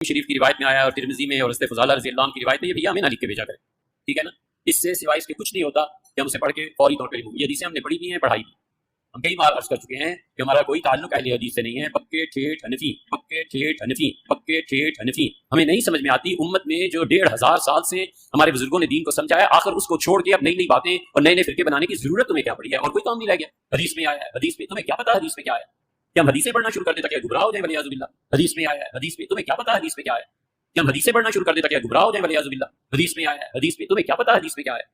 شریف کی روایت میں آیا اور ترمذی میں اور حضرت فضالہ رضی اللہ عنہ کی روایت میں یہ بھیا ہمیں نہ لکھ کے بھیجا کرے، ٹھیک ہے نا. اس سے سوائے اس کے کچھ نہیں ہوتا کہ ہم اسے پڑھ کے فوری طور پہ لکھوں. یہ حدیثیں ہم نے پڑھی بھی ہیں، پڑھائی بھی. ہم کئی بار عرض کر چکے ہیں کہ ہمارا کوئی تعلق اہل حدیث سے نہیں ہے. پکے ٹھیٹھ حنفی، پکے ٹھیٹھ حنفی، پکے ٹھیٹھ حنفی. ہمیں نہیں سمجھ میں آتی امت میں جو 1500 سال سے ہمارے بزرگوں نے دین کو سمجھایا، آخر اس کو چھوڑ کے اب نئی نئی باتیں اور نئے نئے فرقے بنانے کی ضرورت تمہیں کیا پڑی ہے؟ اور کوئی کام نہیں رہ گیا. حدیث میں آیا ہے، حدیث میں تمہیں کیا پتا حدیث میں کیا ہے؟ کہ ہم حدیثیں پڑھنا شروع کر دیں تاکہ گمراہ ہو جائیں ولیعاذ باللہ. حدیث میں آیا ہے، حدیث میں تمہیں کیا پتا حدیث میں کیا ہے؟ کہ ہم حدیثیں پڑھنا شروع کر دیں تاکہ گمراہ ہو جائیں ولیعاذ باللہ. حدیث میں آیا ہے، حدیث میں تمہیں کیا پتا حدیث میں کیا ہے؟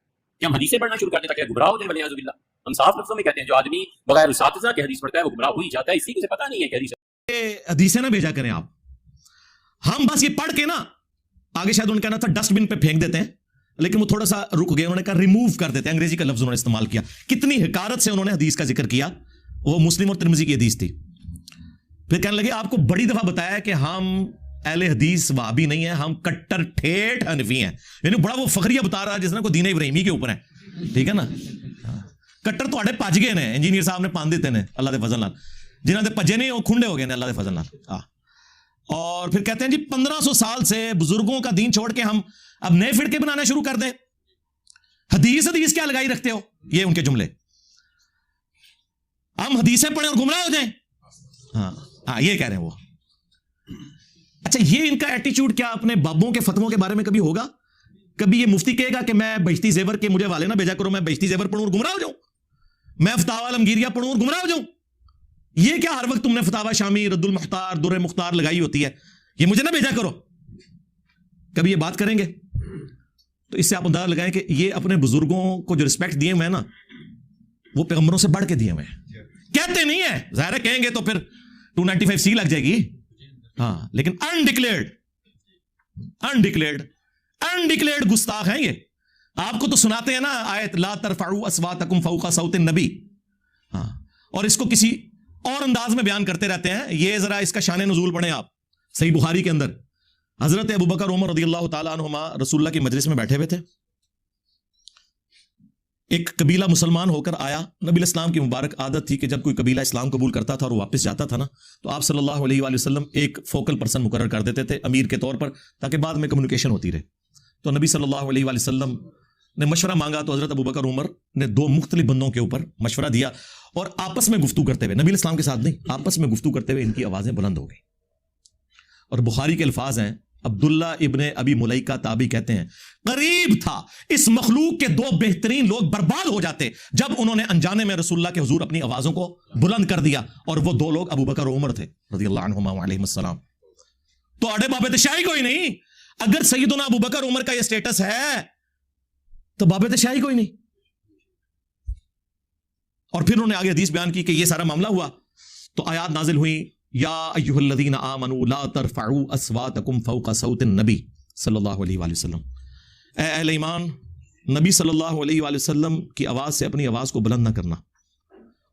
کہ ہم حدیثیں پڑھنا شروع کر دیں تاکہ گمراہ ہو جائیں ولیعاذ باللہ. ہم صاف لفظوں میں کہتے ہیں جو آدمی بغیر اساتذہ کے حدیث پڑھتا ہے وہ گمراہ ہو ہی جاتا ہے. اسی کو پتہ نہیں ہے کہ حدیثیں نہ بھیجا کریں آپ. ہم بس یہ پڑھ کے نا آگے شاید ان کا کہنا تھا ڈسٹ بن پہ پھینک دیتے ہیں، لیکن وہ تھوڑا سا رک گئے. انہوں نے کہا ریموو کر دیتے ہیں. انگریزی کا لفظ انہوں نے استعمال کیا. کتنی حقارت سے انہوں نے حدیث کا ذکر کیا. وہ مسلم اور ترمذی کی حدیث تھی. پھر کہنے لگے آپ کو بڑی دفعہ بتایا کہ ہم اہل حدیث وہابی نہیں ہیں، ہم کٹر ٹھیٹھ حنفی ہیں. یعنی بڑا وہ فخریہ بتا رہا جس نے کوئی دین ابراہیمی کے اوپر ہے. ٹھیک ہے نا. کٹر تو پج گئے نے انجینئر صاحب نے پان دیتے ہیں اللہ دے فضل نال، جنہوں نے پجے نہیں وہ کھنڈے ہو گئے اللہ دے فضل نال. اور پھر کہتے ہیں جی 1500 سال سے بزرگوں کا دین چھوڑ کے ہم اب نئے فرقے بنانا شروع کر دیں. حدیث کیا لگائی رکھتے ہو؟ یہ ان کے جملے. ہم حدیثیں پڑھیں اور گمراہ ہو جائیں. ہاں یہ کہہ رہے ہیں وہ. اچھا یہ ان کا ایٹیچیوڈ کیا اپنے بابوں کے فتووں کے بارے میں کبھی ہوگا؟ کبھی یہ مفتی کہے گا کہ میں بہشتی زیور کے مجھے والے نہ بھیجا کرو، میں بہشتی زیور پڑھوں اور گمراہ ہو جاؤں، میں فتاوی عالمگیریہ پڑھوں اور گمراہ ہو جاؤں؟ یہ کیا ہر وقت تم نے فتاوی شامی، رد المختار، در مختار لگائی ہوتی ہے، یہ مجھے نہ بھیجا کرو؟ کبھی یہ بات کریں گے؟ تو اس سے آپ اندازہ لگائیں کہ یہ اپنے بزرگوں کو جو رسپیکٹ دیے ہوئے ہیں نا وہ پیغمبروں سے بڑھ کے دیے ہوئے ہیں. کہتے نہیں ہیں، ظاہر ہے کہیں گے تو پھر 295C لگ جائے گی. ہاں لیکن انڈکلیئرڈ گستاخ ہیں یہ. آپ کو تو سناتے ہیں نا آیت لا ترفعوا اصواتکم فوق صوت النبی، ہاں، اور اس کو کسی اور انداز میں بیان کرتے رہتے ہیں. یہ ذرا اس کا شان نزول پڑھیں آپ. صحیح بخاری کے اندر حضرت ابوبکر عمر رضی اللہ تعالیٰ عنہما رسول اللہ کی مجلس میں بیٹھے ہوئے تھے. ایک قبیلہ مسلمان ہو کر آیا. نبی الاسلام کی مبارک عادت تھی کہ جب کوئی قبیلہ اسلام قبول کرتا تھا اور واپس جاتا تھا نا تو آپ صلی اللہ علیہ وآلہ وسلم ایک فوکل پرسن مقرر کر دیتے تھے امیر کے طور پر تاکہ بعد میں کمیونیکیشن ہوتی رہے. تو نبی صلی اللہ علیہ وآلہ وسلم نے مشورہ مانگا تو حضرت ابوبکر عمر نے 2 مختلف بندوں کے اوپر مشورہ دیا اور آپس میں گفتگو کرتے ہوئے، نبی الاسلام کے ساتھ نہیں، آپس میں گفتگو کرتے ہوئے ان کی آوازیں بلند ہو گئی. اور بخاری کے الفاظ ہیں، عبداللہ ابن ابی ملیکہ تابعی کہتے ہیں قریب تھا اس مخلوق کے 2 بہترین لوگ برباد ہو جاتے جب انہوں نے انجانے میں رسول اللہ کے حضور اپنی آوازوں کو بلند کر دیا، اور وہ 2 لوگ ابوبکر و عمر تھے رضی اللہ عنہما علیہم السلام. تو اڑے بابے تشاہی کوئی نہیں. اگر سیدنا ابوبکر عمر کا یہ سٹیٹس ہے تو بابے تشاہی کوئی نہیں. اور پھر انہوں نے آگے حدیث بیان کی کہ یہ سارا معاملہ ہوا تو آیات نازل ہوئی یا ایھا الذین آمنوا لا ترفعوا اصواتکم فوق صوت النبی صلی اللہ علیہ وآلہ وسلم. اے اہل ایمان، نبی صلی اللہ علیہ وآلہ وسلم کی آواز سے اپنی آواز کو بلند نہ کرنا،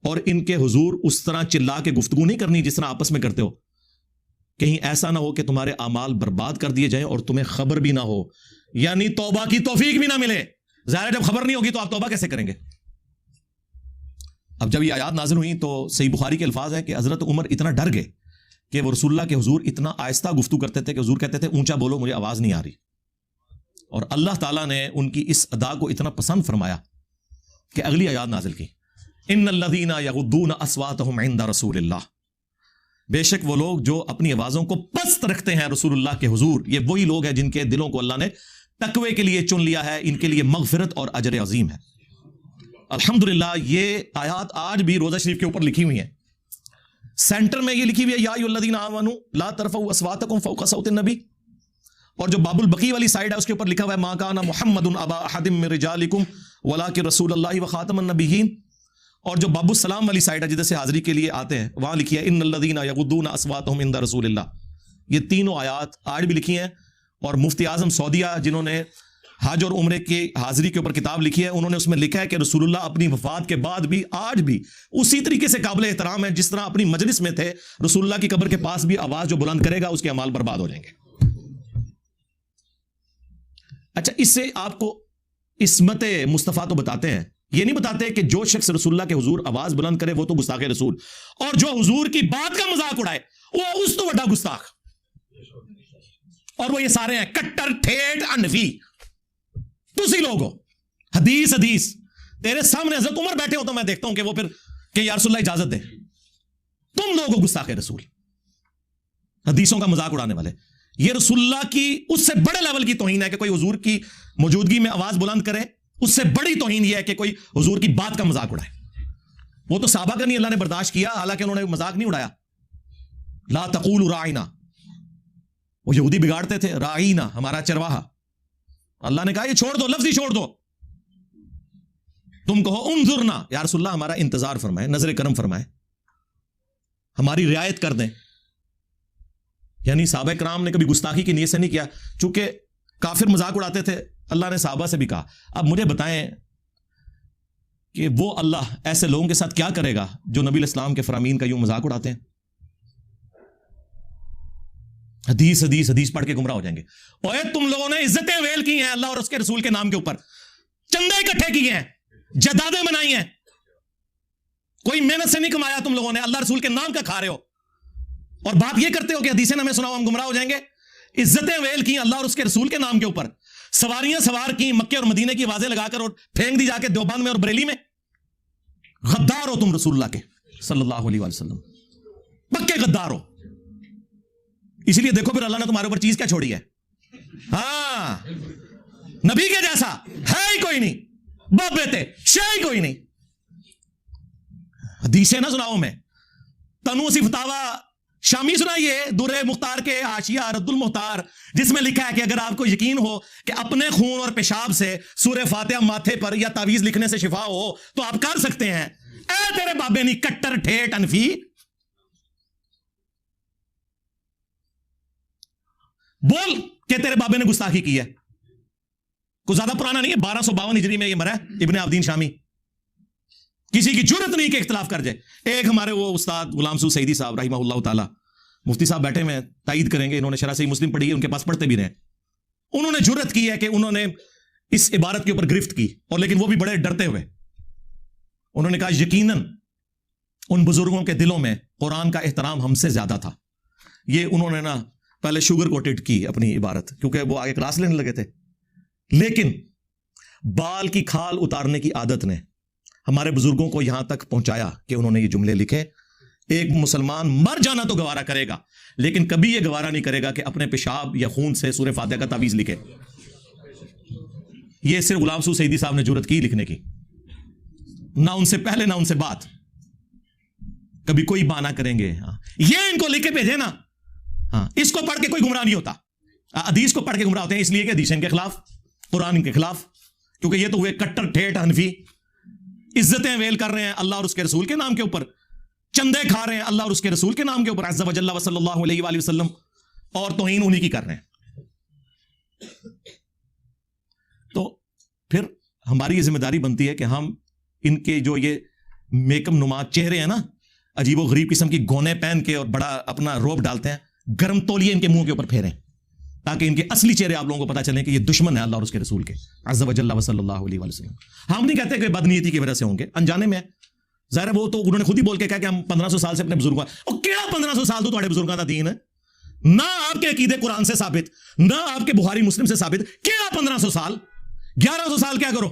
اور ان کے حضور اس طرح چلا کے گفتگو نہیں کرنی جس طرح آپس میں کرتے ہو. کہیں ایسا نہ ہو کہ تمہارے اعمال برباد کر دیے جائیں اور تمہیں خبر بھی نہ ہو، یعنی توبہ کی توفیق بھی نہ ملے. ظاہر جب خبر نہیں ہوگی تو آپ توبہ کیسے کریں گے؟ اب جب یہ آیات نازل ہوئیں تو صحیح بخاری کے الفاظ ہیں کہ حضرت عمر اتنا ڈر گئے کہ وہ رسول اللہ کے حضور اتنا آہستہ گفتگو کرتے تھے کہ حضور کہتے تھے اونچا بولو مجھے آواز نہیں آ رہی. اور اللہ تعالیٰ نے ان کی اس ادا کو اتنا پسند فرمایا کہ اگلی آیات نازل کی ان الذین یغضون اصواتهم عند رسول اللہ. بے شک وہ لوگ جو اپنی آوازوں کو پست رکھتے ہیں رسول اللہ کے حضور، یہ وہی لوگ ہیں جن کے دلوں کو اللہ نے تقوی کے لیے چن لیا ہے، ان کے لیے مغفرت اور اجر عظیم ہے. الحمدللہ یہ آیات آج بھی روزہ شریف کے اوپر لکھی ہوئی ہیں. سینٹر میں یہ لکھی ہوئی ہے یا ایھا الذین آمنوا لا ترفعوا اصواتکم فوق صوت النبی، اور جو باب البقی والی سائڈ ہے اس کے اوپر لکھا ہوا ہے ما کان محمد ابا احد من رجالکم ولکن رسول اللہ وخاتم النبیین. اور جو باب السلام والی سائڈ ہے جدھر سے حاضری کے لیے آتے ہیں وہاں لکھی ہے ان الذین یغضون اصواتهم عند رسول اللہ. یہ تینوں آیات آج بھی لکھی ہیں. اور مفتی اعظم سعودیہ جنہوں نے حج اور عمرے کی حاضری کے اوپر کتاب لکھی ہے انہوں نے اس میں لکھا ہے کہ رسول اللہ اپنی وفات کے بعد بھی آج بھی اسی طریقے سے قابل احترام ہے جس طرح اپنی مجلس میں تھے. رسول اللہ کی قبر کے پاس بھی آواز جو بلند کرے گا اس کے اعمال برباد ہو جائیں گے. اچھا اس سے آپ کو عصمت مصطفیٰ تو بتاتے ہیں، یہ نہیں بتاتے کہ جو شخص رسول اللہ کے حضور آواز بلند کرے وہ تو گستاخ رسول، اور جو حضور کی بات کا مذاق اڑائے وہ اس تو بڑا گستاخ. اور وہ یہ سارے ہیں کٹر ٹھیٹ انفی. تسی لوگ ہو حدیث تیرے سامنے حضرت عمر بیٹھے ہو تو میں دیکھتا ہوں کہ وہ پھر کہ یا رسول اللہ اجازت دے. تم لوگ ہو گستاخ رسول, حدیثوں کا مذاق اڑانے والے. یہ رسول اللہ کی اس سے بڑے لیول کی توہین ہے کہ کوئی حضور کی موجودگی میں آواز بلند کرے. اس سے بڑی توہین یہ ہے کہ کوئی حضور کی بات کا مذاق اڑائے. وہ تو صحابہ کا نہیں اللہ نے برداشت کیا, حالانکہ انہوں نے مذاق نہیں اڑایا. لا تقولوا راعنا, وہ یہودی بگاڑتے تھے راعینا ہمارا چرواہا. اللہ نے کہا یہ چھوڑ دو, لفظ ہی چھوڑ دو. تم کہو انظرنا, یا رسول اللہ ہمارا انتظار فرمائے, نظر کرم فرمائے, ہماری رعایت کر دیں. یعنی صحابہ کرام نے کبھی گستاخی کی نیت سے نہیں کیا, چونکہ کافر مذاق اڑاتے تھے. اللہ نے صحابہ سے بھی کہا اب مجھے بتائیں کہ وہ اللہ ایسے لوگوں کے ساتھ کیا کرے گا جو نبی علیہ السلام کے فرامین کا یوں مذاق اڑاتے ہیں. حدیث پڑھ کے گمراہ ہو جائیں گے. اوے تم لوگوں نے عزتیں ویل کی ہیں اللہ اور اس کے رسول کے نام کے اوپر, چندے اکٹھے کیے ہیں, جائیدادیں بنائی ہیں, کوئی محنت سے نہیں کمایا تم لوگوں نے, اللہ رسول کے نام کا کھا رہے ہو اور بات یہ کرتے ہو کہ حدیثیں ہمیں سناؤ ہم گمراہ ہو جائیں گے. عزتیں ویل کی اللہ اور اس کے رسول کے نام کے اوپر, سواریاں سوار کی مکے اور مدینے کی آوازیں لگا کر اور پھینک دی جا کے دیوبند میں اور بریلی میں. غدار ہو تم رسول اللہ کے صلی اللہ علیہ وسلم, پکے غدار ہو. اسی لیے دیکھو پھر اللہ نے تمہارے اوپر چیز کیا چھوڑی ہے. ہاں نبی کے جیسا ہے ہی کوئی نہیں, باپ بیٹے شے ہی کوئی نہیں. حدیثیں نہ سناؤ میں, تنو سی فتاوا شامی سنائیے درے مختار کے حاشیہ رد المختار, جس میں لکھا ہے کہ اگر آپ کو یقین ہو کہ اپنے خون اور پیشاب سے سورہ فاتحہ ماتھے پر یا تعویذ لکھنے سے شفا ہو تو آپ کر سکتے ہیں. اے تیرے بابے نہیں کٹر ٹھیٹ انفی, بول کہ تیرے بابے نے گستاخی کی ہے. کچھ زیادہ پرانا نہیں ہے, 1252 ہجری میں یہ مرا ہے ابن عابدین شامی. کسی کی جرت نہیں کہ اختلاف کر جائے. ایک ہمارے وہ استاد غلام سو سعیدی صاحب رحمہ اللہ تعالی, مفتی صاحب بیٹھے میں تائید کریں گے, انہوں نے شرح صحیح مسلم پڑھی ہے, ان کے پاس پڑھتے بھی رہے. انہوں نے جرت کی ہے کہ انہوں نے اس عبارت کے اوپر گرفت کی, اور لیکن وہ بھی بڑے ڈرتے ہوئے. انہوں نے کہا یقیناً ان بزرگوں کے دلوں میں قرآن کا احترام ہم سے زیادہ تھا. یہ انہوں نے نا پہلے شوگر کوٹڈ کی اپنی عبارت, کیونکہ وہ آگے کلاس لینے لگے تھے. لیکن بال کی کھال اتارنے کی عادت نے ہمارے بزرگوں کو یہاں تک پہنچایا کہ انہوں نے یہ جملے لکھے. ایک مسلمان مر جانا تو گوارا کرے گا, لیکن کبھی یہ گوارا نہیں کرے گا کہ اپنے پیشاب یا خون سے سورہ فاتحہ کا تعویذ لکھے. یہ صرف غلام سو سعیدی صاحب نے جرت کی لکھنے کی, نہ ان سے پہلے نہ ان سے بعد. کبھی کوئی بہانہ کریں گے, ہاں یہ ان کو لکھ کے بھیجے نا, ہاں اس کو پڑھ کے کوئی گمراہ نہیں ہوتا. حدیث کو پڑھ کے گمراہ ہوتے ہیں اس لیے کہ حدیث ان کے خلاف, قرآن ان کے خلاف, کیونکہ یہ تو ہوئے کٹر ٹھیٹ حنفی. عزتیں ویل کر رہے ہیں اللہ اور اس کے رسول کے نام کے اوپر, چندے کھا رہے ہیں اللہ اور اس کے رسول کے نام کے اوپر عز و جل و صلی اللہ علیہ وآلہ وسلم, اور توہین انہی کی کر رہے ہیں. تو پھر ہماری یہ ذمہ داری بنتی ہے کہ ہم ان کے جو یہ میکم نما چہرے ہیں نا, عجیب و غریب قسم کی گونے پہن کے اور بڑا اپنا روب ڈالتے ہیں, گرم تولیے ان کے منہ کے اوپر پھیریں تاکہ ان کے اصلی چہرے آپ لوگوں کو پتہ چلیں کہ یہ دشمن ہے اللہ اور اس کے رسول کے عز و جل و صلی اللہ علیہ وسلم. ہم نہیں کہتے کہ بدنیتی کی وجہ سے ہوں گے, انجانے میں ظاہر ہے. وہ تو انہوں نے خود ہی بول کے کہا کہ ہم 1500 سال سے اپنے بزرگوں, اور کیڑا 1500 سال تو تھوڑے بزرگوں کا دین ہے, نہ آپ کے عقیدے قرآن سے ثابت, نہ آپ کے بخاری مسلم سے ثابت. کیڑا 1500 سال, 1100 سال کیا کرو,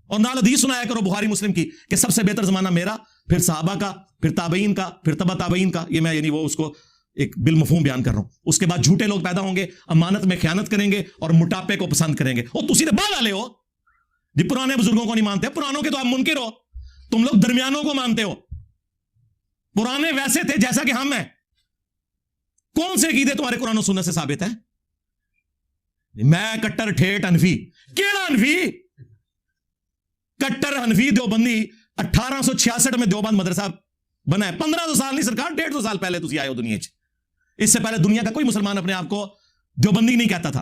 اور نال حدیث سنایا کرو بخاری مسلم کی کہ سب سے بہتر زمانہ میرا, پھر صحابہ کا, پھر تابعین کا, پھر تبع تابعین کا. یہ میں یعنی وہ اس کو ایک بالمفہوم بیان کر رہا ہوں. اس کے بعد جھوٹے لوگ پیدا ہوں گے, امانت میں خیانت کریں گے اور موٹاپے کو پسند کریں گے. اور تسی بعد والے ہو جی, پرانے بزرگوں کو نہیں مانتے. پرانوں کے تو آپ منکر ہو, تم لوگ درمیانوں کو مانتے ہو. پرانے ویسے تھے جیسا کہ ہم ہیں. کون سے عقیدے تمہارے قرآن و سنت سے ثابت ہے؟ میں کٹر ٹھیٹ انفی. کیڑا انفی؟ کٹر انفی دیوبندی 1866 میں دیوبند مدرسہ بنا ہے. 1500 سال نہیں سرکار, 150 سال پہلے تسی آئے ہو دنیا. اس سے پہلے دنیا کا کوئی مسلمان اپنے آپ کو دیوبندی نہیں کہتا تھا.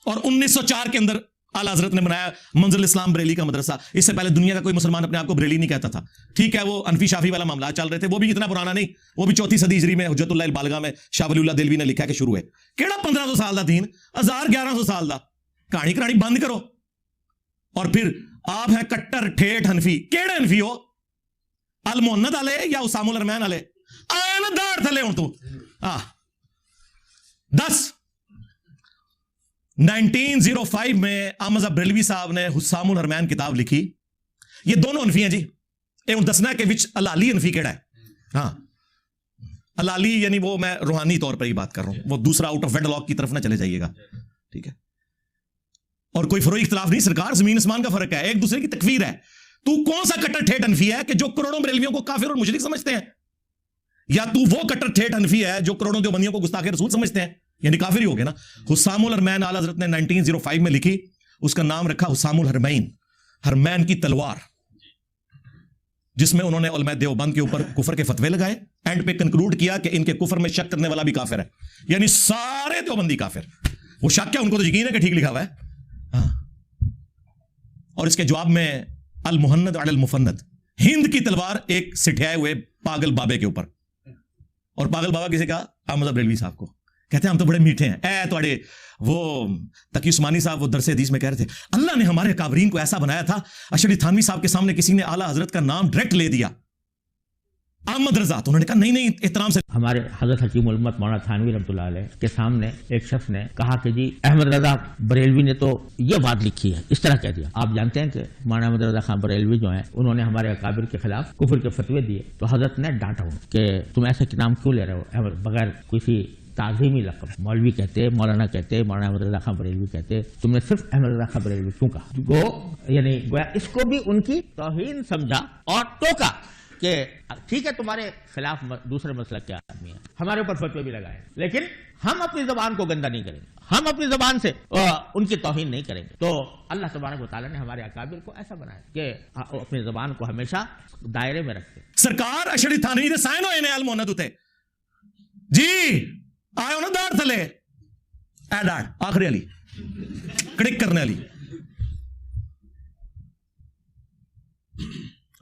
اور 1904 کے اندر اعلیٰ حضرت نے بنایا منزل اسلام بریلی کا مدرسہ. اس سے پہلے دنیا کا کوئی مسلمان اپنے آپ کو بریلی نہیں کہتا تھا. ٹھیک ہے, وہ انفی شافی والا معاملہ چل رہے تھے, وہ بھی اتنا پرانا نہیں, وہ بھی 4 صدی ہجری میں حجت اللہ البالغہ میں شاہ ولی اللہ دہلوی نے لکھا کہ شروع ہے. کیڑا 1500 سال دا دین, 1100 سال دا کہانی بند کرو. اور پھر آپ ہیں کٹر ٹھیٹ حنفی. کیڑے حنفی ہو؟ المحنت والے یا اسام الرحمن والے؟ آیا نا داڑ تھلے ہوں تو 10 1905 میں احمد بریلوی صاحب نے حسام الحرمین کتاب لکھی. یہ دونوں انفی ہیں جی. یہ دسنا کہ وچ الالی انفی کیڑا ہے. ہاں الالی یعنی وہ میں روحانی طور پر ہی بات کر رہا ہوں, وہ دوسرا آؤٹ آف ویڈ لاک کی طرف نہ چلے جائیے گا, ٹھیک ہے. اور کوئی فروئی اختلاف نہیں, سرکار زمین اسمان کا فرق ہے, ایک دوسرے کی تکفیر ہے. تو کون سا کٹر ٹھیٹ انفی ہے کہ جو کروڑوں بریلویوں کو کافر اور مشرک سمجھتے ہیں, یا تو وہ کٹر ٹھیٹ انفی ہے جو کروڑوں دیوبندیوں کو گستاخ رسول سمجھتے ہیں, یعنی کافر ہی ہو گئے نا. حسام الحرمین اعلی حضرت نے 1905 میں لکھی, اس کا نام رکھا حسام الحرمین, حرمین کی تلوار, جس میں انہوں نے علماء دیوبند کے اوپر کفر کے فتوے لگائے. اینڈ پہ کنکلوڈ کیا کہ ان کے کفر میں شک کرنے والا بھی کافر ہے, یعنی سارے دیوبندی کافر. وہ شک کیا, ان کو تو یقین ہے کہ ٹھیک لکھا ہوا ہے. ہاں. اور اس کے جواب میں المہند علی المفند, ہند کی تلوار ایک سٹھائے ہوئے پاگل بابے کے اوپر. اور پاگل بابا کسے کہا, احمد بریلوی صاحب کو. کہتے ہیں ہم تو بڑے میٹھے ہیں. اے توڑے وہ تقی عثمانی صاحب وہ درس حدیث میں کہہ رہے تھے اللہ نے ہمارے کابرین کو ایسا بنایا تھا, اشری تھانوی صاحب کے سامنے کسی نے اعلیٰ حضرت کا نام ڈائریکٹ لے دیا, احمد رضا, تو انہوں نے کہا نہیں احترام سے. ہمارے حضرت حکیم الامت مولانا تھانوی رحمۃ اللہ علیہ کے سامنے ایک شخص نے کہا کہ جی احمد رضا بریلوی نے تو یہ بات لکھی ہے, اس طرح کہہ دیا. آپ جانتے ہیں کہ مولانا احمد رضا خان بریلوی جو ہیں انہوں نے ہمارے اکابر کے خلاف کفر کے فتوے دیے, تو حضرت نے ڈانٹا کہ تم ایسے نام کیوں لے رہے ہو بغیر کسی تعظیمی لقب. مولوی کہتے, مولانا کہتے, مولانا احمد رضا خان بریلوی کہتے, تم نے صرف احمد رضا خان بریلوی کیوں کہا؟ یعنی گویا اس کو بھی ان کی توہین سمجھا اور ٹوکا کہ ٹھیک ہے تمہارے خلاف دوسرے مسلک کے آدمی ہیں, ہمارے اوپر فتوے بھی لگائے, لیکن ہم اپنی زبان کو گندا نہیں کریں گے, ہم اپنی زبان سے ان کی توہین نہیں کریں گے. تو اللہ تبارک و تعالیٰ نے ہمارے اکابر کو ایسا بنایا کہ اپنی زبان کو ہمیشہ دائرے میں رکھتے. سرکار اشری تھانوی دے سائن ہوئے نے المہند اتے جی, آئے ہونا داڑ تھلے, اے داڑ آخری علی کڑک کرنے علی,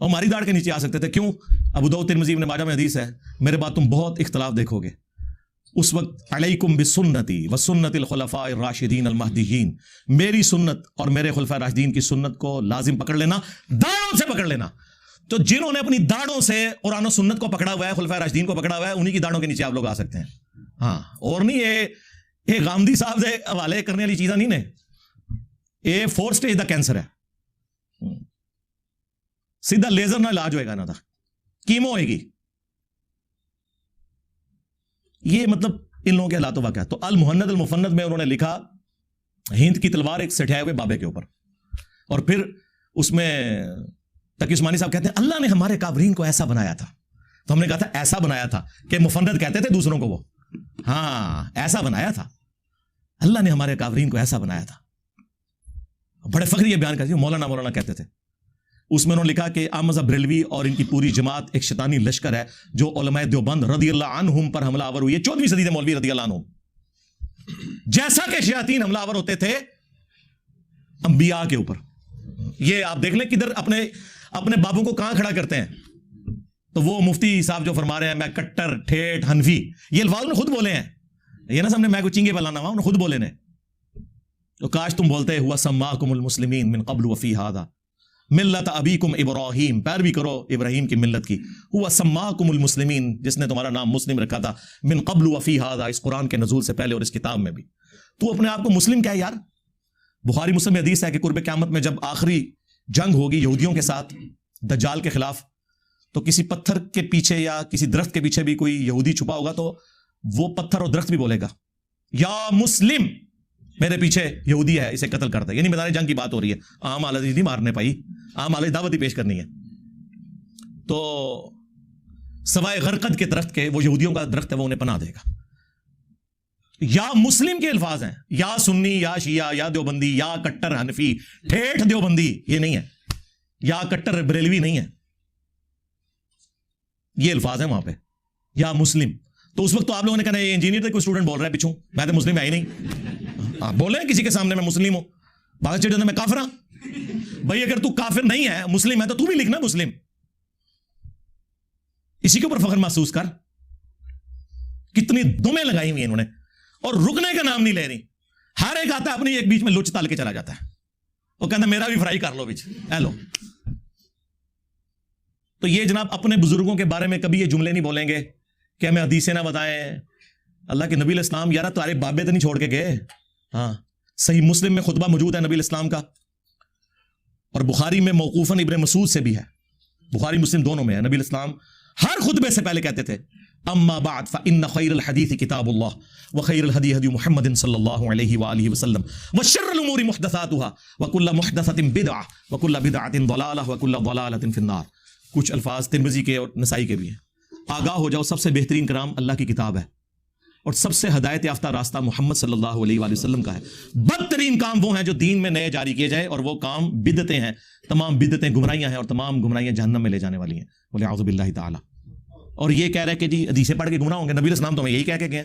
اور ہماری داڑھ کے نیچے آ سکتے تھے. کیوں؟ ابو داؤد ترمذی ابن ماجہ میں حدیث ہے, میرے بعد تم بہت اختلاف دیکھو گے. اس وقت علیکم بسنتی وسنت الخلفاء الراشدین المہدیین, میری سنت اور میرے خلفاء راشدین کی سنت کو لازم پکڑ لینا, داڑھوں سے پکڑ لینا. تو جنہوں نے اپنی داڑھوں سے قرآن و سنت کو پکڑا ہوا ہے, خلفاء راشدین کو پکڑا ہوا ہے, انہی کی داڑھوں کے نیچے آپ لوگ آ سکتے ہیں. ہاں, اور نہیں یہ غامدی صاحب سے حوالے کرنے والی چیزاں نہیں نے, یہ 4 سٹیج دا کینسر ہے. سیدھا لیزر نہ علاج ہوئے گا نا, تھا کیمو ہوئے گی. یہ مطلب ان لوگوں کے حالات و واقعات. تو المہند المفند میں انہوں نے لکھا ہند کی تلوار ایک سٹھائے ہوئے بابے کے اوپر, اور پھر اس میں تقی عثمانی صاحب کہتے ہیں اللہ نے ہمارے کابرین کو ایسا بنایا تھا. تو ہم نے کہا تھا ایسا بنایا تھا کہ مفند کہتے تھے دوسروں کو, وہ ہاں ایسا بنایا تھا, اللہ نے ہمارے کابرین کو ایسا بنایا تھا. بڑے فخر یہ بیان کرتے ہیں, مولانا کہتے تھے. اس میں انہوں نے لکھا کہ احمد بریلوی اور ان کی پوری جماعت ایک شیطانی لشکر ہے جو علماء دیوبند رضی اللہ عنہم پر حملہ آور ہوئی ہے. 14ویں صدی میں مولوی رضی اللہ عنہم, جیسا کہ شیاطین حملہ آور ہوتے تھے انبیاء کے اوپر. یہ آپ دیکھ لیں کدھر اپنے بابوں کو کہاں کھڑا کرتے ہیں. تو وہ مفتی صاحب جو فرما رہے ہیں میں کٹر ٹھیٹ حنفی, یہ الفاظ انہوں نے خود بولے ہیں, یہ نا سامنے میں کو چنگے پلانا ہوا, انہوں نے خود بولے نے. تو کاش تم بولتے ہوا سماکم المسلمین من قبل وفی ہذا ملت ابیکم ابراہیم, پیروی کرو ابراہیم کی ملت کی. ہوا سماکم المسلمین, جس نے تمہارا نام مسلم رکھا تھا, من قبل وفی ہذا, اس قرآن کے نزول سے پہلے اور اس کتاب میں بھی. تو اپنے آپ کو مسلم کیا ہے یار. بخاری مسلم میں حدیث ہے کہ قرب قیامت میں جب آخری جنگ ہوگی یہودیوں کے ساتھ دجال کے خلاف, تو کسی پتھر کے پیچھے یا کسی درخت کے پیچھے بھی کوئی یہودی چھپا ہوگا, تو وہ پتھر اور درخت بھی بولے گا یا مسلم, میرے پیچھے یہودی ہے, اسے قتل کرتا ہے. یعنی میدان جنگ کی بات ہو رہی ہے, عام حالت نہیں مارنے پائی, عام حالت دعوت ہی پیش کرنی ہے. تو سوائے غرقد کے درخت کے, وہ یہودیوں کا درخت ہے, وہ انہیں پناہ دے گا. یا مسلم کے الفاظ ہیں, یا سنی یا شیعہ یا دیوبندی یا کٹر حنفی ٹھیٹ دیوبندی, یہ نہیں ہے, یا کٹر بریلوی نہیں ہے, یہ الفاظ ہیں وہاں پہ, یا مسلم. تو اس وقت تو آپ لوگوں نے کہا یہ انجینئر تھے, کوئی اسٹوڈنٹ بول رہا ہے پیچھوں, میں تو مسلم ہے ہی نہیں. آپ بولے کسی کے سامنے میں مسلم ہوں, باقی چیزیں میں کافر ہوں. بھائی اگر تو کافر نہیں ہے مسلم ہے تو بھی لکھنا مسلم, اسی کے اوپر فخر محسوس کر. کتنی دمیں لگائی ہوئی ہیں انہوں نے, اور رکنے کا نام نہیں لے رہی. ہر ایک آتا ہے اپنی ایک بیچ میں لچ تال کے چلا جاتا ہے, وہ کہتا ہے میرا بھی فرائی کر لو بیچ, اے لو. تو یہ جناب اپنے بزرگوں کے بارے میں کبھی یہ جملے نہیں بولیں گے کہ ہمیں حدیثیں نہ بتائیں. اللہ کے نبی علیہ السلام یار تمہارے بابے تو نہیں چھوڑ کے گئے, ہاں صحیح مسلم میں خطبہ موجود ہے نبی الاسلام کا, اور بخاری میں موقوفاً ابن مسعود سے بھی ہے, بخاری مسلم دونوں میں ہے. نبی الاسلام ہر خطبے سے پہلے کہتے تھے اما بعد فان خیر الحدیث کتاب اللہ وخیر الہدی ہدی محمد صلی اللہ علیہ وآلہ وسلم وشر الامور محدثاتها وکل محدثۃ بدعہ وکل بدعۃ ضلالہ وکل ضلالۃ فی النار. کچھ الفاظ ترمذی کے اور نسائی کے بھی ہیں. آگاہ ہو جاؤ, سب سے بہترین کلام اللہ کی کتاب ہے اور سب سے ہدایت یافتہ راستہ محمد صلی اللہ علیہ وآلہ وسلم کا ہے. بدترین کام وہ ہیں جو دین میں نئے جاری کیے جائے, اور وہ کام بدعتیں ہیں. تمام بدعتیں گمراہیاں ہیں, اور تمام گمراہیاں جہنم میں لے جانے والی ہیں والعیاذ باللہ تعالی. اور یہ کہہ رہے کہ جی حدیثیں پڑھ کے گمراہ ہوں گے. نبی الاسلام تو ہمیں یہی کہہ کے گئے.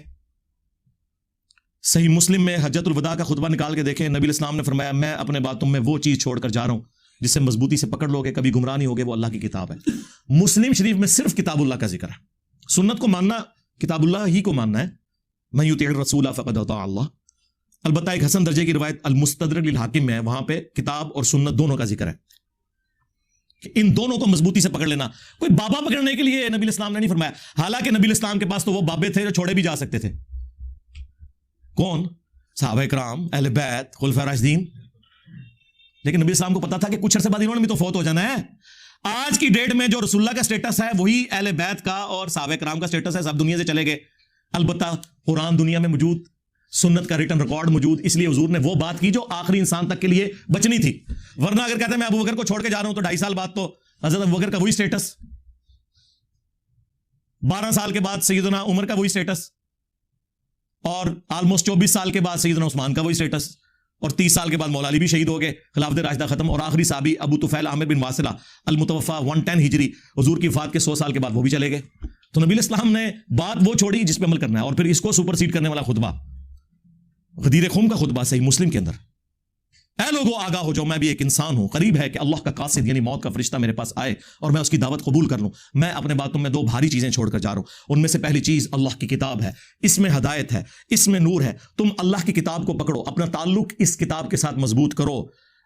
صحیح مسلم میں حجۃ الوداع کا خطبہ نکال کے دیکھیں, نبی الاسلام نے فرمایا میں اپنے باتوں میں وہ چیز چھوڑ کر جا رہا ہوں جس سے مضبوطی سے پکڑ لو گے, کبھی گمراہ نہیں ہوگے, وہ اللہ کی کتاب ہے. مسلم شریف میں صرف کتاب اللہ کا ذکر ہے. سنت کو ماننا کتاب اللہ ہی کو ماننا ہے. من یطع الرسول فقد اطاع اللہ. البتہ ایک حسن درجے کی روایت المستدرک للحاکم میں ہے, وہاں پہ کتاب اور سنت دونوں کا ذکر ہے کہ ان دونوں کو مضبوطی سے پکڑ لینا. کوئی بابا پکڑنے کے لیے نبی الاسلام نے نہیں فرمایا. حالانکہ نبی الاسلام کے پاس تو وہ بابے تھے جو چھوڑے بھی جا سکتے تھے. کون؟ صحابہ کرام, اہل بیت, خلفاء راشدین. لیکن نبی الاسلام کو پتا تھا کہ کچھ عرصے بعد انہوں نے بھی تو فوت ہو جانا ہے. آج کی ڈیٹ میں جو رسول اللہ کا سٹیٹس ہے وہی اہل بیت کا اور صحابہ کرام کا سٹیٹس ہے. سب دنیا سے چلے گئے. البتہ قرآن دنیا میں موجود, سنت کا ریٹن ریکارڈ موجود, اس لیے حضور نے وہ بات کی جو آخری انسان تک کے لیے بچنی تھی. ورنہ اگر کہتے ہیں میں ابو بکر کو چھوڑ کے جا رہا ہوں تو 2.5 سال بعد تو حضرت ابو بکر کا وہی سٹیٹس, 12 سال کے بعد سیدنا عمر کا وہی سٹیٹس, اور آلموسٹ 24 سال کے بعد سیدنا عثمان کا وہی سٹیٹس, اور 30 سال کے بعد مولا علی بھی شہید ہو گئے, خلافت راشدہ ختم, اور آخری صحابی ابو طفیل عامر بن واصلہ المتوفا 110 ہجری, حضور کی وفات کے 100 سال کے بعد وہ بھی چلے گئے. تو نبی الاسلام نے بات وہ چھوڑی جس پہ عمل کرنا ہے. اور پھر اس کو سپر سیڈ کرنے والا خطبہ, غدیر خم کا خطبہ صحیح مسلم کے اندر, اے لوگو آگاہ ہو جاؤ میں بھی ایک انسان ہوں, قریب ہے کہ اللہ کا قاصد یعنی موت کا فرشتہ میرے پاس آئے اور میں اس کی دعوت قبول کر لوں. میں اپنے باتوں میں 2 بھاری چیزیں چھوڑ کر جا رہا ہوں. ان میں سے پہلی چیز اللہ کی کتاب ہے, اس میں ہدایت ہے, اس میں نور ہے. تم اللہ کی کتاب کو پکڑو, اپنا تعلق اس کتاب کے ساتھ مضبوط کرو.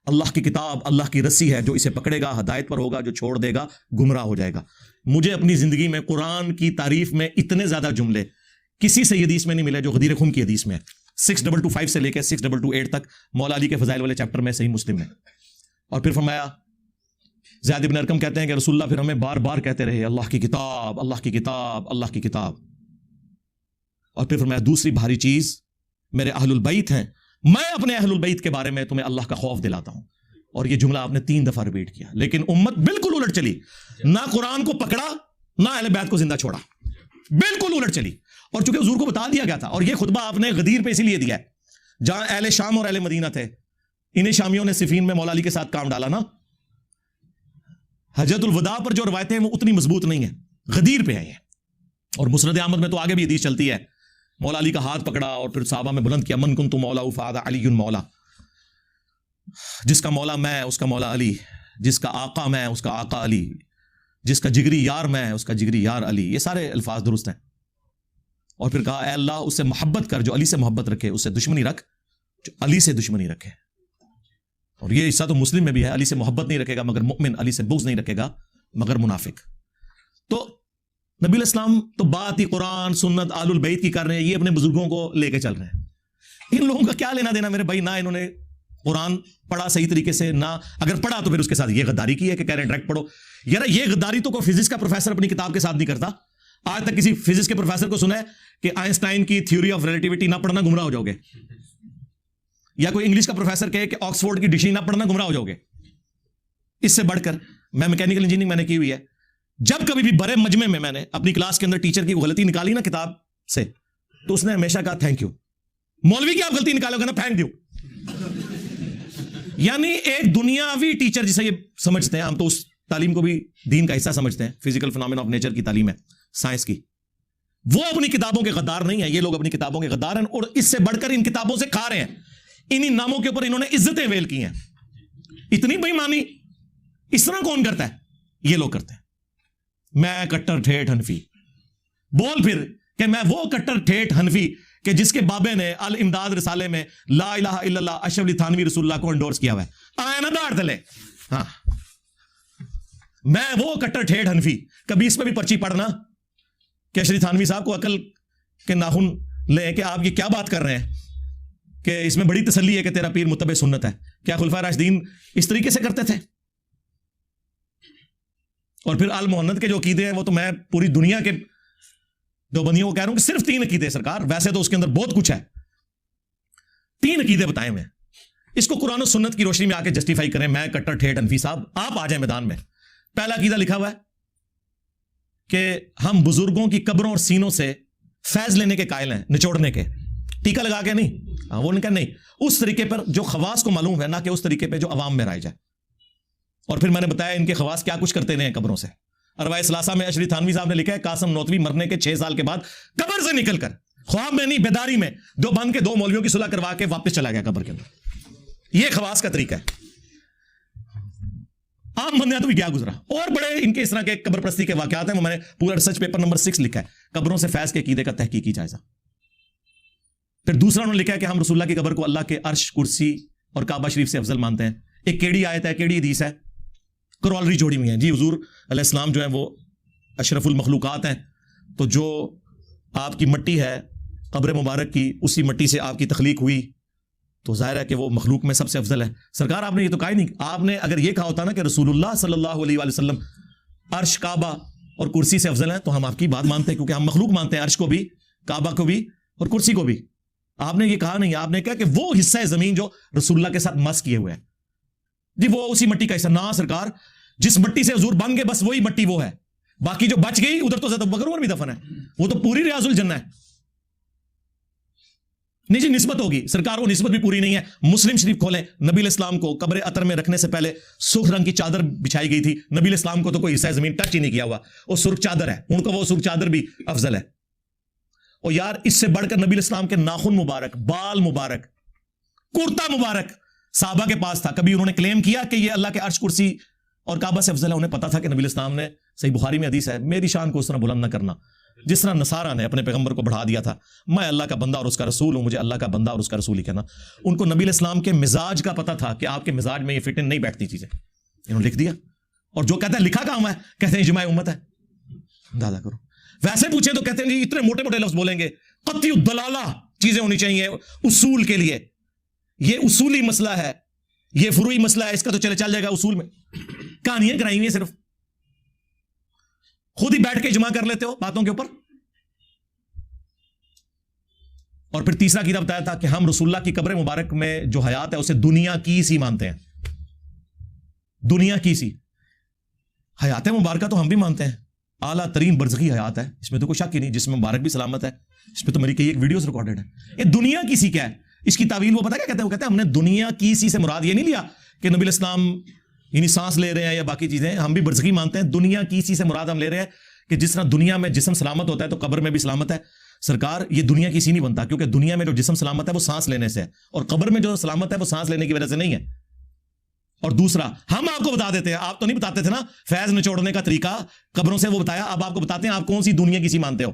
اللہ کی کتاب اللہ کی رسی ہے, جو اسے پکڑے گا ہدایت پر ہوگا, جو چھوڑ دے گا گمراہ ہو جائے گا. مجھے اپنی زندگی میں قرآن کی تعریف میں اتنے زیادہ جملے کسی سے حدیث میں نہیں ملے جو غدیر خم کی حدیث میں ہے. 6225 سے لے کے 6228 تک مولا علی کے فضائل والے چیپٹر میں صحیح مسلم میں. اور پھر فرمایا, زید بن ارقم کہتے ہیں کہ رسول اللہ پھر ہمیں بار بار کہتے رہے اللہ کی کتاب, اللہ کی کتاب, اللہ کی کتاب. اور پھر فرمایا دوسری بھاری چیز میرے اہل البیت ہیں, میں اپنے اہل البیت کے بارے میں تمہیں اللہ کا خوف دلاتا ہوں. اور یہ جملہ آپ نے 3 دفعہ ریپیٹ کیا. لیکن امت بالکل الٹ چلی, نہ قرآن کو پکڑا نہ اہل بیت کو زندہ چھوڑا, بالکل الٹ چلی. اور چونکہ حضور کو بتا دیا گیا تھا, اور یہ خطبہ آپ نے غدیر پہ اسی لیے دیا ہے جہاں اہل شام اور اہل مدینہ تھے, انہیں شامیوں نے صفین میں مولا علی کے ساتھ کام ڈالا نا. حجۃ الوداع پر جو روایتیں ہیں وہ اتنی مضبوط نہیں ہیں, غدیر پہ ہیں یہ. اور مسند احمد میں تو آگے بھی حدیث چلتی ہے, مولا علی کا ہاتھ پکڑا اور پھر صحابہ میں بلند کیا, من کنت مولا فہذا علی مولا, جس کا مولا میں اس کا مولا علی, جس کا آقا میں اس کا آقا علی, جس کا جگری یار میں اس کا جگری یار علی. یہ سارے الفاظ درست ہیں. اور پھر کہا اے اللہ اس سے محبت کر جو علی سے محبت رکھے, اس سے دشمنی رکھ جو علی سے دشمنی رکھے. اور یہ حصہ تو مسلم میں بھی ہے, علی سے محبت نہیں رکھے گا مگر مؤمن, علی سے بغض نہیں رکھے گا مگر منافق. تو نبی الاسلام تو بات ہی قرآن سنت آل البیت کی کر رہے ہیں, یہ اپنے بزرگوں کو لے کے چل رہے ہیں. ان لوگوں کا کیا لینا دینا میرے بھائی, نہ انہوں نے قرآن پڑھا صحیح طریقے سے, نہ اگر پڑھا تو پھر اس کے ساتھ یہ غداری کی ہے کہ کہہ رہے ہیں ڈائریکٹ پڑھو. یار یہ غداری تو کوئی فزکس کا پروفیسر اپنی کتاب کے ساتھ نہیں کرتا. آج تک کسی فزکس کے پروفیسر کو سنا ہے کہ آئنسٹائن کی تھیوری آف ریلیٹیوٹی نہ پڑھنا گمراہ ہو جاؤ گے, یا کوئی انگلش کا پروفیسر کہے کہ آکسفورڈ کی ڈکشنری نہ پڑھنا گمراہ ہو جاؤ گے. اس سے بڑھ کر میں میکینیکل انجینئرنگ میں نے کی ہوئی ہے, جب کبھی بھی بڑے مجمع میں میں نے اپنی کلاس کے اندر ٹیچر کی غلطی نکالی نا کتاب سے, تو اس نے ہمیشہ کہا تھینک یو. مولوی کی آپ غلطی نکالو گے نا, تھینک یو. یعنی ایک دنیاوی ٹیچر جسے یہ سمجھتے ہیں, ہم تو اس تعلیم کو بھی دین کا حصہ سمجھتے ہیں, فزیکل فنامنا آف نیچر کی تعلیم ہے, سائنس کی, وہ اپنی کتابوں کے غدار نہیں ہیں. یہ لوگ اپنی کتابوں کے غدار ہیں, اور اس سے بڑھ کر ان کتابوں سے کھا رہے ہیں. انہی ناموں کے اوپر انہوں نے عزتیں ویل کی ہیں. اتنی بےایمانی اس طرح کون کرتا ہے؟ یہ لوگ کرتے ہیں. میں کٹر ٹھیٹھ حنفی, بول پھر کہ میں وہ کٹر ٹھیٹھ حنفی کہ جس کے بابے نے الامداد رسالے میں لا الہ الا اللہ اشرف علی تھانوی رسول اللہ کو انڈورس کیا ہوا ہے. آیا نا داڑھ تلے, ہاں میں وہ کٹر ٹھیٹھ حنفی. کبھی اس پہ بھی پرچی پڑھنا کہ اشرف تھانوی صاحب کو عقل کے ناخن لیں کہ آپ یہ کیا بات کر رہے ہیں. کہ اس میں بڑی تسلی ہے کہ تیرا پیر متبع سنت ہے. کیا خلفائے راشدین اس طریقے سے کرتے تھے؟ اور پھر آل محمد کے جو عقیدے ہیں وہ تو میں پوری دنیا کے دیوبندیوں کو کہہ رہا ہوں کہ صرف 3 عقیدے سرکار، ویسے تو اس کے اندر بہت کچھ ہے، 3 عقیدے بتائے ہوئے ہیں. اس کو قرآن و سنت کی روشنی میں آ کے جسٹیفائی کریں. میں کٹر ٹھیٹ انفی صاحب، آپ آ جائیں میدان میں. پہلا عقیدہ لکھا ہوا ہے کہ ہم بزرگوں کی قبروں اور سینوں سے فیض لینے کے قائل ہیں، نچوڑنے کے، ٹیکا لگا کے نہیں. وہ نہیں، اس طریقے پر جو خواص کو معلوم ہے، نہ کہ اس طریقے پہ جو عوام میں رائج ہے. اور پھر میں نے بتایا ان کے خواص کیا کچھ کرتے ہیں قبروں سے. ارواح ثلاثہ میں اشری تھانوی صاحب نے لکھا ہے قاسم نوتوی مرنے کے 6 سال کے بعد قبر سے نکل کر، خواب میں نہیں بیداری میں، دیوبند کے 2 مولویوں کی صلح کروا کے واپس چلا گیا قبر کے اندر. یہ خواص کا طریقہ ہے. عام بندے تو بھی کیا گزرا. اور بڑے ان کے اس طرح کے قبر پرستی کے واقعات ہیں، وہ میں نے پورا ریسرچ پیپر نمبر 6 لکھا ہے، قبروں سے فیض کے عقیدے کا تحقیقی جائزہ. پھر دوسرا انہوں نے لکھا ہے کہ ہم رسول اللہ کی قبر کو اللہ کے عرش، کرسی اور کعبہ شریف سے افضل مانتے ہیں. ایک کیڑی آیت ہے، کیڑی حدیث ہے، کرولری جوڑی ہوئی ہیں. جی حضور علیہ السلام جو ہے وہ اشرف المخلوقات ہیں، تو جو آپ کی مٹی ہے قبر مبارک کی، اسی مٹی سے آپ کی تخلیق ہوئی، تو ظاہر ہے کہ وہ مخلوق میں سب سے افضل ہے. سرکار آپ نے یہ تو کہا ہی نہیں. آپ نے اگر یہ کہا ہوتا نا کہ رسول اللہ صلی اللہ علیہ وآلہ وسلم عرش، کعبہ اور کرسی سے افضل ہیں، تو ہم آپ کی بات مانتے ہیں، کیونکہ ہم مخلوق مانتے ہیں، عرش کو بھی، کعبہ کو بھی اور کرسی کو بھی. آپ نے یہ کہا نہیں. آپ نے کہا کہ وہ حصہ زمین جو رسول اللہ کے ساتھ مس کیے ہوئے ہیں، جی وہ اسی مٹی کا حصہ. نہ سرکار، جس مٹی سے حضور بن گئے بس وہی مٹی وہ ہے، باقی جو بچ گئی ادھر تو زیادہ بکر عمر بھی دفن ہے، وہ تو پوری ریاض الجنہ ہے. نہیں جی نسبت ہوگی سرکار، وہ نسبت بھی پوری نہیں ہے. مسلم شریف کھولیں، نبی علیہ السلام کو قبر عطر میں رکھنے سے پہلے سرخ رنگ کی چادر بچھائی گئی تھی. نبی علیہ السلام کو تو کوئی حصہ زمین ٹچ ہی نہیں کیا ہوا، وہ سرخ چادر ہے، ان کو وہ سرخ چادر بھی افضل ہے. اور یار اس سے بڑھ کر نبی علیہ السلام کے ناخن مبارک، بال مبارک، کرتا مبارک صحابہ کے پاس تھا. کبھی انہوں نے کلیم کیا کہ یہ اللہ کے عرش، کرسی اور کعبہ سے افضل ہے؟ انہیں پتا تھا کہ نبی علیہ السلام نے، صحیح بخاری میں حدیث ہے، میری شان کو اس طرح بلند نہ کرنا جس طرح نصارہ نے اپنے پیغمبر کو بڑھا دیا تھا. میں اللہ کا بندہ اور اس کا رسول ہوں، مجھے اللہ کا بندہ اور اس کا رسول ہی کہنا. ان کو نبی علیہ السلام کے مزاج کا پتا تھا کہ آپ کے مزاج میں یہ فٹ نہیں بیٹھتی چیزیں، انہوں نے لکھ دیا. اور جو کہتا ہے لکھا کہاں ہوا ہے، کہتے ہیں اجماع امت ہے. اندازہ کرو. ویسے پوچھیں تو کہتے ہیں اتنے موٹے موٹے لفظ بولیں گے، قطعی الدلالہ چیزیں ہونی چاہیے اصول کے لیے. یہ اصولی مسئلہ ہے، یہ فروعی مسئلہ ہے، اس کا تو چل جائے گا اصول میں. کہانیاں کرائی ہوئی ہیں، صرف خود ہی بیٹھ کے اجماع کر لیتے ہو باتوں کے اوپر. اور پھر تیسرا عقیدہ بتایا تھا کہ ہم رسول اللہ کی قبر مبارک میں جو حیات ہے اسے دنیا کی سی مانتے ہیں. دنیا کی سی حیات مبارکہ تو ہم بھی مانتے ہیں، اعلیٰ ترین برزخی حیات ہے، اس میں تو کوئی شک ہی نہیں، جس میں مبارک بھی سلامت ہے. اس پہ تو میری کئی ایک ویڈیوز ریکارڈڈ ہے. یہ دنیا کی سی کیا ہے؟ اس کی تعویل وہ پتہ کیا کہتے ہیں؟ وہ کہتے ہیں ہم نے دنیا کی سی سے مراد یہ نہیں لیا کہ نبی علیہ السلام یعنی سانس لے رہے ہیں یا باقی چیزیں. ہم بھی برزخی مانتے ہیں. دنیا کی سی سے مراد ہم لے رہے ہیں کہ جس طرح دنیا میں جسم سلامت ہوتا ہے تو قبر میں بھی سلامت ہے. سرکار یہ دنیا کی سی نہیں بنتا، کیونکہ دنیا میں جو جسم سلامت ہے وہ سانس لینے سے ہے، اور قبر میں جو سلامت ہے وہ سانس لینے کی وجہ سے نہیں ہے. اور دوسرا ہم آپ کو بتا دیتے ہیں، آپ تو نہیں بتاتے تھے نا فیض نچوڑنے کا طریقہ قبروں سے، وہ بتایا. اب آپ کو بتاتے ہیں آپ کون سی دنیا کی سی مانتے ہو.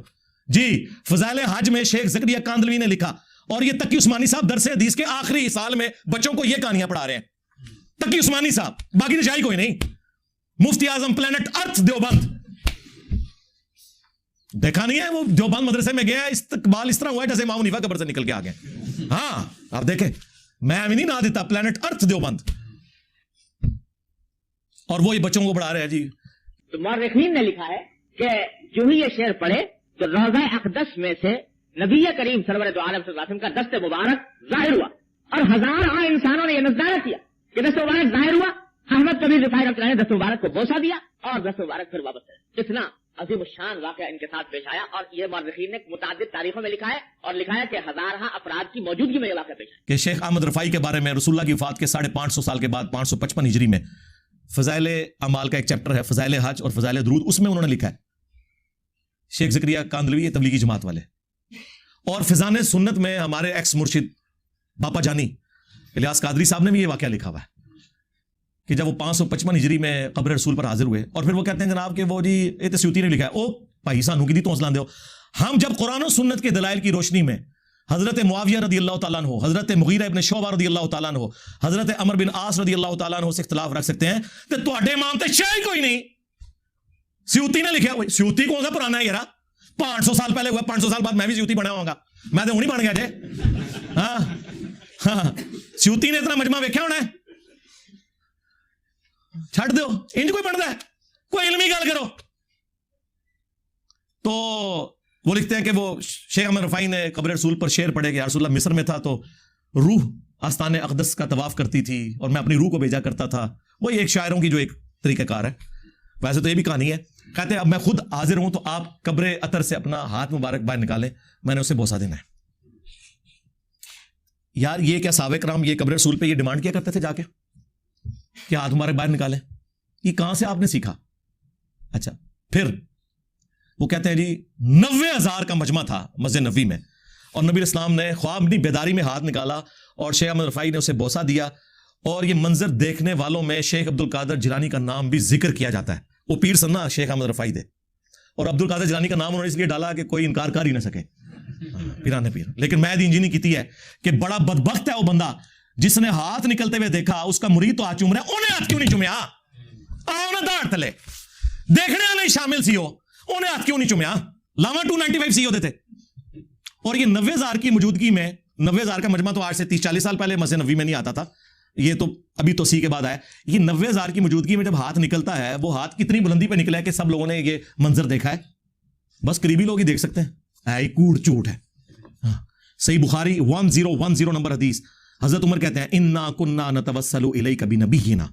جی فضائل حج میں شیخ زکریا کاندلوی نے لکھا، اور یہ تقی عثمانی صاحب درس حدیث کے آخری سال میں بچوں کو یہ کہانیاں پڑھا رہے ہیں. تقی عثمانی صاحب، باقی نشائی کوئی نہیں. مفتی اعظم پلانٹ ارتھ دیوبند، دیکھا نہیں ہے وہ دیوبند مدرسے میں گیا، استقبال اس طرح ہوا ہے جیسے امام حنیفہ قبر سے نکل کے آ گئے. ہاں آپ دیکھیں، میں ابھی نہیں نہ دیتا، پلانٹ ارتھ دیوبند، اور وہ یہ بچوں کو پڑھا رہے ہیں. جی تو مورخین نے لکھا ہے کہ جو ہی یہ شعر پڑھے تو روضہ اقدس میں سے نبی کریم سرور دو عالم صلی اللہ علیہ وسلم کا دست مبارک ظاہر ہوا، اور ہزاروں انسانوں نے یہ نظارہ کیا کہ دست مبارک ظاہر ہوا. احمد کبیر رفاعی رحمۃ اللہ نے دست مبارک کو بوسہ دیا اور دست مبارک پھر واپس ہے. اتنا عظیم الشان واقعہ ان کے ساتھ پیش آیا، اور یہ مورخین نے متعدد تاریخوں میں لکھا ہے، اور لکھا ہے کہ ہزارہ افراد کی موجودگی میں یہ واقعہ پیش آیا. کہ شیخ احمد رفاعی کے بارے میں رسول اللہ کی وفات کے 550 سال کے بعد 555 ہجری میں فضائل اعمال کا ایک چیپٹر ہے، فضائل حج اور فضائل درود، اس میں انہوں نے لکھا ہے. شیخ زکریا کاندلوی تبلیغی جماعت والے. اور فضان سنت میں ہمارے ایکس مرشد باپا جانی الیاس قادری صاحب نے بھی یہ واقعہ لکھا ہوا ہے کہ جب وہ 555 ہجری میں قبر رسول پر حاضر ہوئے، اور پھر وہ کہتے ہیں جناب کہ وہ جی یہ تو سیوطی نے لکھا ہے. او بھائی سانو کی دی تو حوصلہ دو. ہم جب قرآن و سنت کے دلائل کی روشنی میں حضرت معاویہ رضی اللہ تعالیٰ عنہ، حضرت مغیرہ ابن شعبہ رضی اللہ تعالیٰ عنہ، حضرت عمر بن عاص رضی اللہ تعالیٰ عنہ سے اختلاف رکھ سکتے ہیں تو تواڈے امام تے شے کوئی نہیں. سیوطی نے لکھا ہے. سیوطی کون سا پرانا ہے یار؟ 500 سال پہلے ہوا، 500 سال بعد میں بھی سیوطی بنا ہوں گا. میں تو ہوں نہیں بن گیا جے. ہاں ہاں سیوتی نے اتنا مجمع ویکھیا ہونا ہے, چھڑ دو انج کوئی پڑھتا ہے, کوئی علمی گل کرو. تو وہ لکھتے ہیں کہ وہ شیخ احمد رفاعی نے قبر رسول پر شعر پڑھے کہ یا رسول اللہ مصر میں تھا تو روح آستان اقدس کا طواف کرتی تھی اور میں اپنی روح کو بھیجا کرتا تھا. وہی ایک شاعروں کی جو ایک طریقہ کار ہے. ویسے تو یہ بھی کہانی ہے. کہتے ہیں اب میں خود حاضر ہوں تو آپ قبر اطہر سے اپنا ہاتھ مبارک باہر نکالیں, میں نے اسے بوسہ دینا ہے. یار یہ کیا صحابہ کرام یہ قبر رسول پہ یہ ڈیمانڈ کیا کرتے تھے جا کے کہ ہاتھ مبارک باہر نکالیں؟ یہ کہاں سے آپ نے سیکھا؟ اچھا پھر وہ کہتے ہیں جی 90,000 کا مجمع تھا مسجد نبوی میں, اور نبی اسلام نے خواب اپنی بیداری میں ہاتھ نکالا اور شیخ احمد رفاعی نے اسے بوسہ دیا. اور یہ منظر دیکھنے والوں میں شیخ عبد القادر جیلانی کا نام بھی ذکر کیا جاتا ہے. وہ پیر سنا شیخ احمد رفاعی دے, اور عبد القادر جیلانی کا نام انہوں نے اس لیے ڈالا کہ کوئی انکار کر ہی نہ سکے, پیرانے پیر. لیکن میں انجینئرنگ کیتی ہے کہ بڑا بدبخت ہے وہ بندہ جس نے ہاتھ نکلتے ہوئے دیکھا اس کا مرید تو ہاتھ چوم رہا ہے, انہیں ہاتھ کیوں نہیں چومیا؟ آؤ نا داڑھ تلے, دیکھنے والے شامل سی ہو, انہیں ہاتھ کیوں نہیں چومیا؟ لاما 295 سی ہوتے تھے. اور یہ 90,000 کی موجودگی میں, 90,000 کا مجمع تو آج سے 30-40 سال پہلے مسجد نبوی میں نہیں آتا تھا, یہ تو ابھی توسیع کے بعد آیا. یہ 90,000 کی موجودگی میں جب ہاتھ نکلتا ہے, وہ ہاتھ کتنی بلندی پہ نکلا ہے کہ سب لوگوں نے یہ منظر دیکھا ہے؟ بس قریبی لوگ ہی دیکھ سکتے ہیں. اے کوڑ چوٹ ہے. صحیح بخاری 1010 نمبر حدیث, حضرت عمر کہتے ہیں انا کنا نتوسل الیک بنبینا,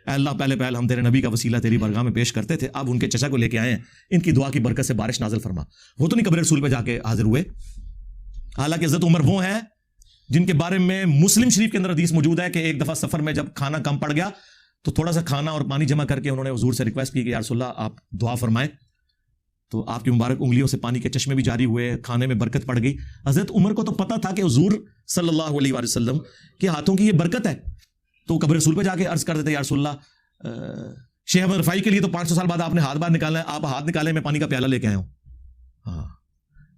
اے اللہ پہلے ہم تیرے نبی کا وسیلہ تیری بارگاہ میں پیش کرتے تھے, اب ان کے چچا کو لے کے آئے ہیں, ان کی دعا کی برکت سے بارش نازل فرما. وہ تو نہیں قبر رسول پہ جا کے حاضر ہوئے. حالانکہ حضرت عمر وہ ہیں جن کے بارے میں مسلم شریف کے اندر حدیث موجود ہے کہ ایک دفعہ سفر میں جب کھانا کم پڑ گیا تو تھوڑا سا کھانا اور پانی جمع کر کے انہوں نے حضور سے ریکویسٹ کی کہ یا رسول اللہ آپ دعا فرمائیں. تو آپ کی مبارک انگلیوں سے پانی کے چشمے بھی جاری ہوئے, کھانے میں برکت پڑ گئی. حضرت عمر کو تو پتا تھا کہ حضور صلی اللہ علیہ وآلہ وسلم کے ہاتھوں کی یہ برکت ہے, تو قبر رسول پہ جا کے عرض کر دیتے یا رسول اللہ شیخ احمد رفاعی کے لیے تو 500 سال بعد آپ نے ہاتھ باہر نکالنا ہے, آپ ہاتھ نکالیں میں پانی کا پیالہ لے کے آیا ہوں. ہاں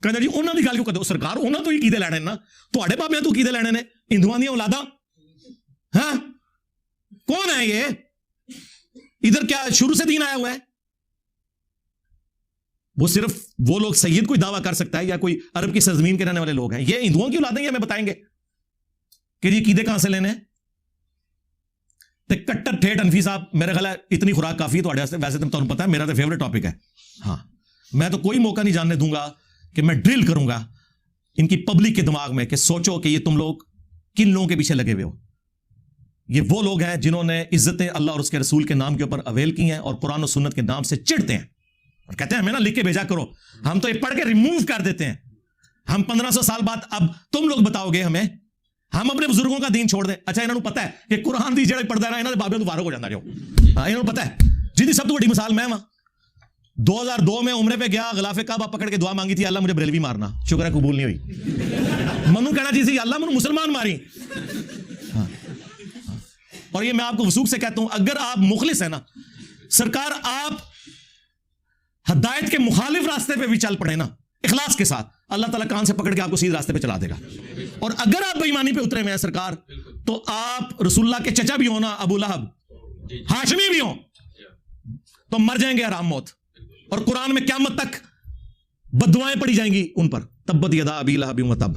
کہتے جی انہوں نے گل کیوں کرتے سرکار, انہوں تو یہ کیدے لینے نا, تھوڑے بابے تو کیدے لینے نے, ہندوؤں دی اولاداں. ہاں کون ہے یہ؟ ادھر کیا شروع سے دین آیا ہوا ہے؟ وہ صرف وہ لوگ سید کوئی دعویٰ کر سکتا ہے یا کوئی عرب کی سرزمین کے رہنے والے لوگ ہیں. یہ ہندوؤں کی اولادیں یہ ہمیں بتائیں گے کہ یہ قیدے کہاں سے لینے ہیں. تے کٹر ٹھیٹ انفی صاحب میرے خیال ہے اتنی خوراک کافی ہے. ویسے تو تمہیں پتا ہے میرا تو فیوریٹ ٹاپک ہے. ہاں میں تو کوئی موقع نہیں جاننے دوں گا کہ میں ڈرل کروں گا ان کی پبلک کے دماغ میں کہ سوچو کہ یہ تم لوگ کن لوگوں کے پیچھے لگے ہوئے ہو. یہ وہ لوگ ہیں جنہوں نے عزتیں اللہ اور اس کے رسول کے نام کے اوپر اویل کی ہیں اور قرآن و سنت کے نام سے چڑھتے ہیں اور کہتے ہیں ہمیں نا لکھ کے بھیجا کرو, ہم تو یہ پڑھ کے ریموو کر دیتے ہیں. ہم 1500 سال بعد اب تم لوگ بتاؤ گے ہمیں, ہم اپنے بزرگوں کا دین چھوڑ دیں. اچھا انہوں نے پتا ہے کہ قرآن دی جڑے پڑھتا رہا انہوں نے بابے دوبارہ ہو جانا جو, ہاں انہوں نے پتا ہے. جی سب تو بڑی مثال میں وہاں 2002 میں عمرے پہ گیا, غلاف کعبہ پکڑ کے دعا مانگی تھی اللہ مجھے بریلوی مارنا, شکر ہے قبول نہیں ہوئی. منو کہنا چاہیے تھی اللہ منو مسلمان ماری. اور یہ میں آپ کو وثوق سے کہتا ہوں اگر آپ مخلص ہیں نا سرکار, آپ ہدایت کے مخالف راستے پہ بھی چل پڑے نا اخلاص کے ساتھ, اللہ تعالیٰ کان سے پکڑ کے آپ کو سیدھے راستے پہ چلا دے گا. اور اگر آپ بے ایمانی پہ اترے ہوئے ہیں سرکار تو آپ رسول اللہ کے چچا بھی ہو نا, ابو لہب ہاشمی بھی ہوں, تو مر جائیں گے حرام موت. اور قرآن میں قیامت تک بددعائیں پڑی جائیں گی ان پر, تبت یدا ابی لہب و تب.